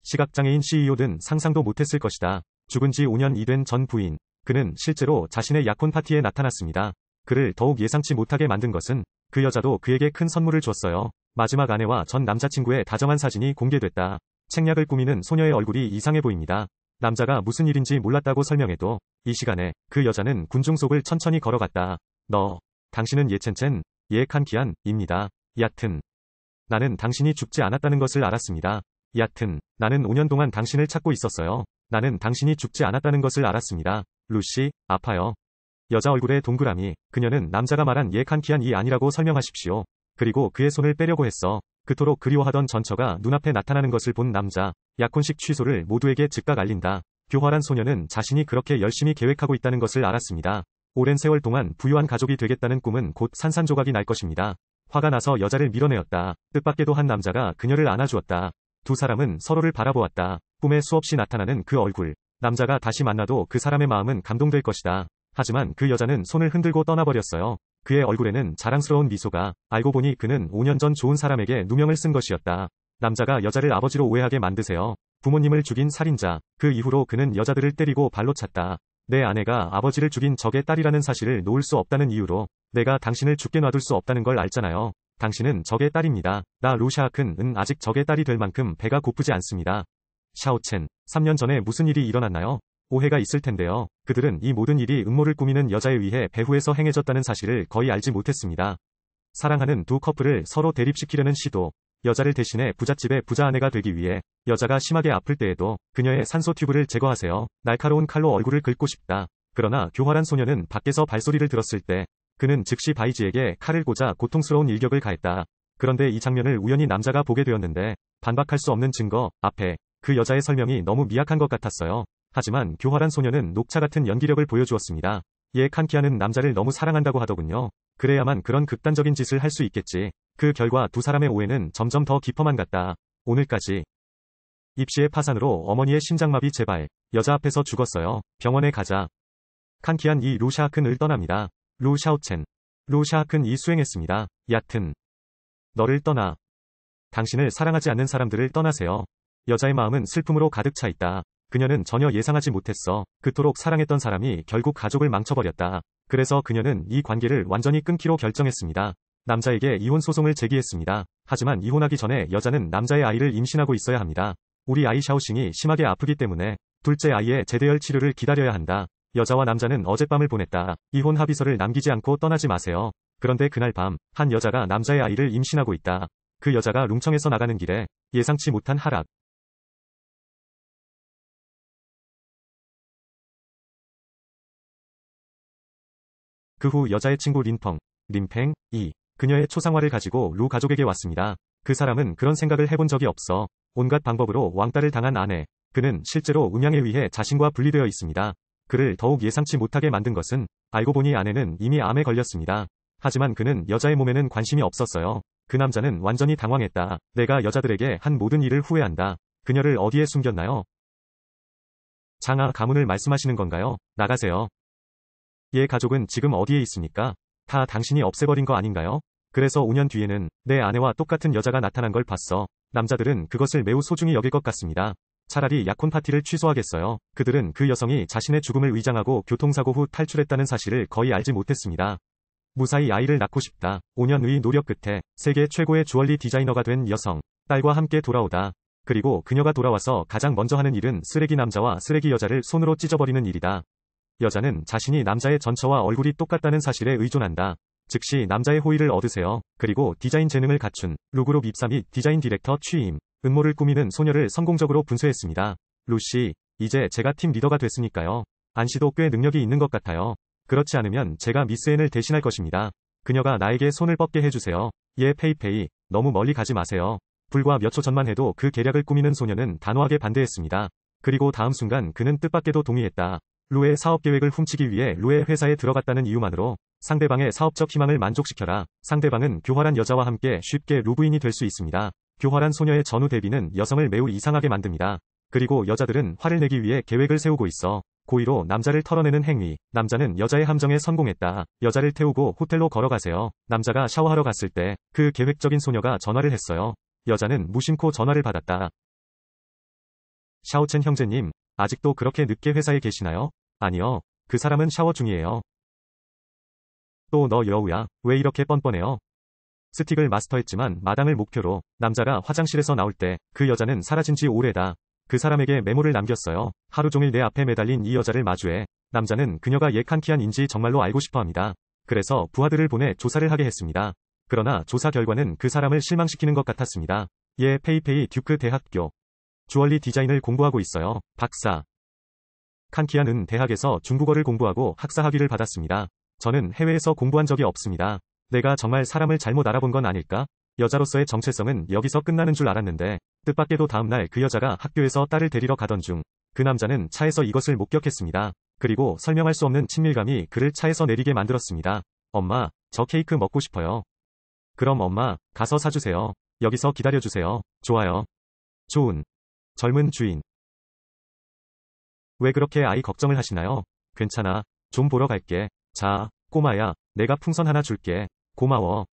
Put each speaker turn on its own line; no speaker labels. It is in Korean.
시각장애인 CEO든 상상도 못했을 것이다. 죽은 지 5년이 된 전 부인. 그는 실제로 자신의 약혼 파티에 나타났습니다. 그를 더욱 예상치 못하게 만든 것은 그 여자도 그에게 큰 선물을 줬어요. 마지막 아내와 전 남자친구의 다정한 사진이 공개됐다. 책략을 꾸미는 소녀의 얼굴이 이상해 보입니다. 남자가 무슨 일인지 몰랐다고 설명해도 이 시간에 그 여자는 군중 속을 천천히 걸어갔다. 당신은 예첸첸, 예칸키안입니다. 얕은. 나는 당신이 죽지 않았다는 것을 알았습니다. 얕은. 나는 5년 동안 당신을 찾고 있었어요. 나는 당신이 죽지 않았다는 것을 알았습니다. 루시, 아파요. 여자 얼굴의 동그라미. 그녀는 남자가 말한 예칸키안이 아니라고 설명하십시오. 그리고 그의 손을 빼려고 했어. 그토록 그리워하던 전처가 눈앞에 나타나는 것을 본 남자. 약혼식 취소를 모두에게 즉각 알린다. 교활한 소녀는 자신이 그렇게 열심히 계획하고 있다는 것을 알았습니다. 오랜 세월 동안 부유한 가족이 되겠다는 꿈은 곧 산산조각이 날 것입니다. 화가 나서 여자를 밀어내었다. 뜻밖에도 한 남자가 그녀를 안아주었다. 두 사람은 서로를 바라보았다. 꿈에 수없이 나타나는 그 얼굴. 남자가 다시 만나도 그 사람의 마음은 감동될 것이다. 하지만 그 여자는 손을 흔들고 떠나버렸어요. 그의 얼굴에는 자랑스러운 미소가. 알고 보니 그는 5년 전 좋은 사람에게 누명을 쓴 것이었다. 남자가 여자를 아버지로 오해하게 만드세요. 부모님을 죽인 살인자. 그 이후로 그는 여자들을 때리고 발로 찼다. 내 아내가 아버지를 죽인 적의 딸이라는 사실을 놓을 수 없다는 이유로 내가 당신을 죽게 놔둘 수 없다는 걸 알잖아요. 당신은 적의 딸입니다. 나 루샤아크는 아직 적의 딸이 될 만큼 배가 고프지 않습니다. 샤오첸, 3년 전에 무슨 일이 일어났나요? 오해가 있을 텐데요. 그들은 이 모든 일이 음모를 꾸미는 여자에 의해 배후에서 행해졌다는 사실을 거의 알지 못했습니다. 사랑하는 두 커플을 서로 대립시키려는 시도. 여자를 대신해 부잣집의 부자 아내가 되기 위해 여자가 심하게 아플 때에도 그녀의 산소 튜브를 제거하세요. 날카로운 칼로 얼굴을 긁고 싶다. 그러나 교활한 소녀는 밖에서 발소리를 들었을 때 그는 즉시 바이지에게 칼을 꽂아 고통스러운 일격을 가했다. 그런데 이 장면을 우연히 남자가 보게 되었는데 반박할 수 없는 증거 앞에 그 여자의 설명이 너무 미약한 것 같았어요. 하지만 교활한 소녀는 녹차 같은 연기력을 보여주었습니다. 칸키아는 남자를 너무 사랑한다고 하더군요. 그래야만 그런 극단적인 짓을 할 수 있겠지. 그 결과 두 사람의 오해는 점점 더 깊어만 갔다. 오늘까지. 입시의 파산으로 어머니의 심장마비 재발. 여자 앞에서 죽었어요. 병원에 가자. 칸키안 이 루샤하큰을 떠납니다. 루샤오첸. 루샤하큰이 수행했습니다. 얕은. 너를 떠나. 당신을 사랑하지 않는 사람들을 떠나세요. 여자의 마음은 슬픔으로 가득 차 있다. 그녀는 전혀 예상하지 못했어. 그토록 사랑했던 사람이 결국 가족을 망쳐버렸다. 그래서 그녀는 이 관계를 완전히 끊기로 결정했습니다. 남자에게 이혼 소송을 제기했습니다. 하지만 이혼하기 전에 여자는 남자의 아이를 임신하고 있어야 합니다. 우리 아이 샤오싱이 심하게 아프기 때문에 둘째 아이의 제대열 치료를 기다려야 한다. 여자와 남자는 어젯밤을 보냈다. 이혼 합의서를 남기지 않고 떠나지 마세요. 그런데 그날 밤, 한 여자가 남자의 아이를 임신하고 있다. 그 여자가 룽청에서 나가는 길에 예상치 못한 하락. 그 후 여자의 친구 림팽, 그녀의 초상화를 가지고 루 가족에게 왔습니다. 그 사람은 그런 생각을 해본 적이 없어. 온갖 방법으로 왕따를 당한 아내. 그는 실제로 음양에 의해 자신과 분리되어 있습니다. 그를 더욱 예상치 못하게 만든 것은 알고 보니 아내는 이미 암에 걸렸습니다. 하지만 그는 여자의 몸에는 관심이 없었어요. 그 남자는 완전히 당황했다. 내가 여자들에게 한 모든 일을 후회한다. 그녀를 어디에 숨겼나요? 장하 가문을 말씀하시는 건가요? 나가세요. 얘 가족은 지금 어디에 있습니까? 다 당신이 없애버린 거 아닌가요? 그래서 5년 뒤에는 내 아내와 똑같은 여자가 나타난 걸 봤어. 남자들은 그것을 매우 소중히 여길 것 같습니다. 차라리 약혼 파티를 취소하겠어요. 그들은 그 여성이 자신의 죽음을 위장하고 교통사고 후 탈출했다는 사실을 거의 알지 못했습니다. 무사히 아이를 낳고 싶다. 5년의 노력 끝에 세계 최고의 주얼리 디자이너가 된 여성. 딸과 함께 돌아오다. 그리고 그녀가 돌아와서 가장 먼저 하는 일은 쓰레기 남자와 쓰레기 여자를 손으로 찢어버리는 일이다. 여자는 자신이 남자의 전처와 얼굴이 똑같다는 사실에 의존한다. 즉시 남자의 호의를 얻으세요. 그리고 디자인 재능을 갖춘 루그룹 입사 및 디자인 디렉터 취임. 음모를 꾸미는 소녀를 성공적으로 분쇄했습니다. 루시, 이제 제가 팀 리더가 됐으니까요. 안씨도 꽤 능력이 있는 것 같아요. 그렇지 않으면 제가 미스 앤을 대신할 것입니다. 그녀가 나에게 손을 뻗게 해주세요. 페이페이, 너무 멀리 가지 마세요. 불과 몇 초 전만 해도 그 계략을 꾸미는 소녀는 단호하게 반대했습니다. 그리고 다음 순간 그는 뜻밖에도 동의했다. 루의 사업 계획을 훔치기 위해 루의 회사에 들어갔다는 이유만으로 상대방의 사업적 희망을 만족시켜라. 상대방은 교활한 여자와 함께 쉽게 루 부인이 될 수 있습니다. 교활한 소녀의 전후 대비는 여성을 매우 이상하게 만듭니다. 그리고 여자들은 화를 내기 위해 계획을 세우고 있어. 고의로 남자를 털어내는 행위. 남자는 여자의 함정에 성공했다. 여자를 태우고 호텔로 걸어가세요. 남자가 샤워하러 갔을 때 그 계획적인 소녀가 전화를 했어요. 여자는 무심코 전화를 받았다. 샤오첸 형제님, 아직도 그렇게 늦게 회사에 계시나요? 아니요. 그 사람은 샤워 중이에요. 또 너 여우야, 왜 이렇게 뻔뻔해요? 스틱을 마스터했지만 마당을 목표로 남자가 화장실에서 나올 때 그 여자는 사라진 지 오래다. 그 사람에게 메모를 남겼어요. 하루 종일 내 앞에 매달린 이 여자를 마주해 남자는 그녀가 얘 칸키안인지 정말로 알고 싶어 합니다. 그래서 부하들을 보내 조사를 하게 했습니다. 그러나 조사 결과는 그 사람을 실망시키는 것 같았습니다. 얘 페이페이 듀크 대학교 주얼리 디자인을 공부하고 있어요. 박사. 칸키안은 대학에서 중국어를 공부하고 학사 학위를 받았습니다. 저는 해외에서 공부한 적이 없습니다. 내가 정말 사람을 잘못 알아본 건 아닐까? 여자로서의 정체성은 여기서 끝나는 줄 알았는데 뜻밖에도 다음날 그 여자가 학교에서 딸을 데리러 가던 중 그 남자는 차에서 이것을 목격했습니다. 그리고 설명할 수 없는 친밀감이 그를 차에서 내리게 만들었습니다. 엄마, 저 케이크 먹고 싶어요. 그럼 엄마, 가서 사주세요. 여기서 기다려주세요. 좋아요. 좋은 젊은 주인. 왜 그렇게 아이 걱정을 하시나요? 괜찮아. 좀 보러 갈게. 자, 꼬마야, 내가 풍선 하나 줄게. 고마워.